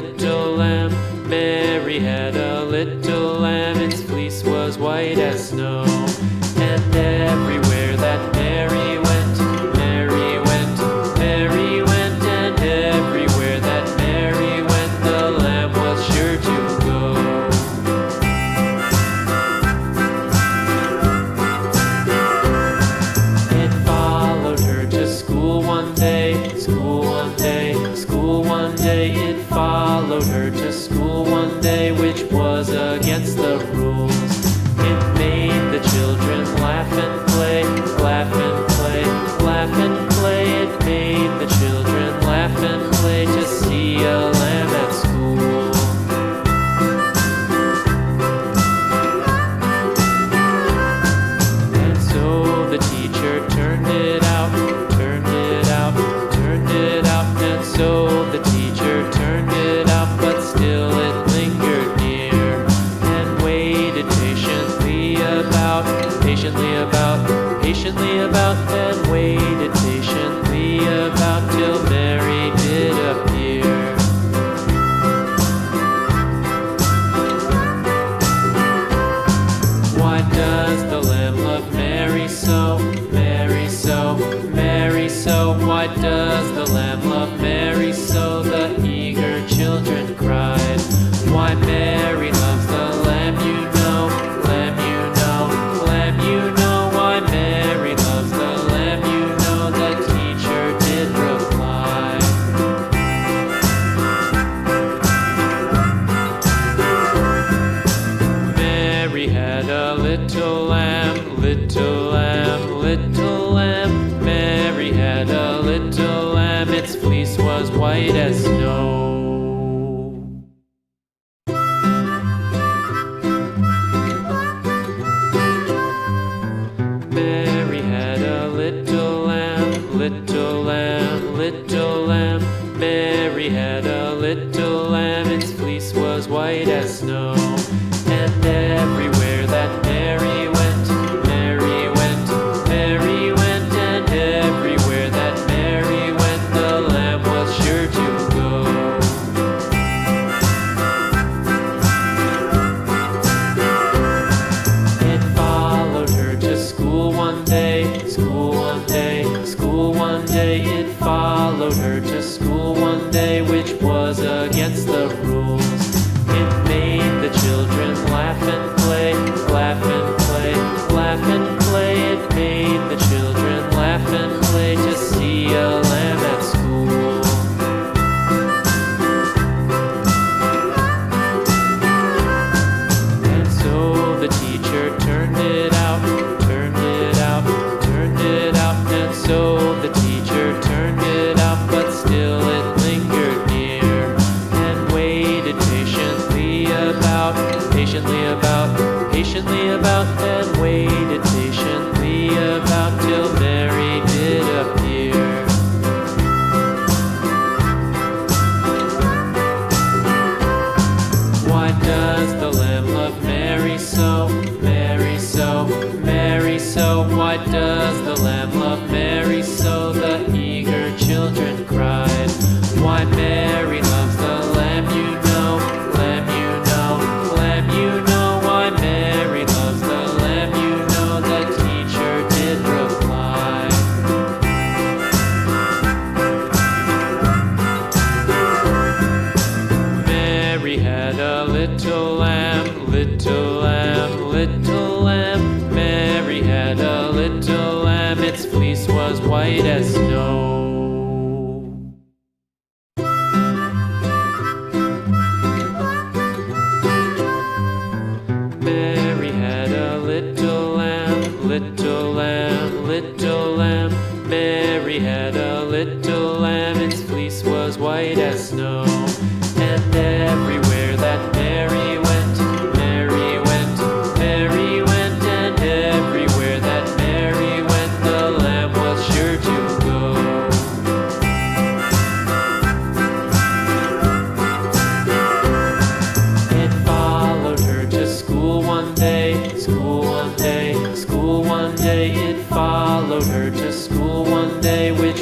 little lamb. Mary had a little lamb, its fleece was white as snow. And everywhere that Mary went, Mary went, Mary went, and everywhere that Mary went, the lamb was sure to go. It followed her to school one day, school one day, school one day. It followed her to school one day, which was against the rules. It made the children laugh and play, laugh and play, laugh and play. It made the children laugh and play to see a lamb at school. And so the teacher turned it out, turned it out, turned it out. And so the teacher turned it out, but still it lingered near and waited patiently about, patiently about, and waited patiently about till Mary did appear. Why does the lamb love Mary so, Mary so, Mary so? Why does the lamb love Mary so? The eager children cried. Why Mary loves the lamb, you know, lamb, you know, lamb, you know. Why Mary loves the lamb, you know, the teacher did reply. Mary had a little lamb, little lamb, little lamb. Mary had a little lamb, its fleece was white as snow. Mary had a little lamb, little lamb, little lamb. Mary had a little lamb, its fleece was white as snow. And everywhere that Mary went, Mary went, Mary went, and everywhere that Mary went, the lamb was sure to go. It followed her to school one day, school one day, school one day. It followed her to school one day, which was against the rules. It made the children laugh and play, laugh and play, laugh and play. It made the children laugh and play to see a lamb at school. And so the teacher turned it out, turned it out, turned it out. And so the teacher turned it out, but still it lingered near and waited patiently about, patiently about, and waited patiently about till Mary did appear. Why does the lamb love Mary so, Mary so, Mary so? Why does the lamb love Mary so? The eager children cried. Why Mary loves the lamb, you know, lamb, you know, lamb, you know. Why Mary loves the lamb, you know, the teacher did reply. Mary had a little lamb, little lamb, little lamb. Mary had a little lamb, its fleece was white as snow. Mary had a little lamb, little lamb, little lamb. Mary had a little lamb, its fleece was white as snow. And everywhere that Mary went, Mary went, Mary went, and everywhere that Mary went, the lamb was sure to go. It followed her to school one day, school one day, school one day. It followed her to school one day, which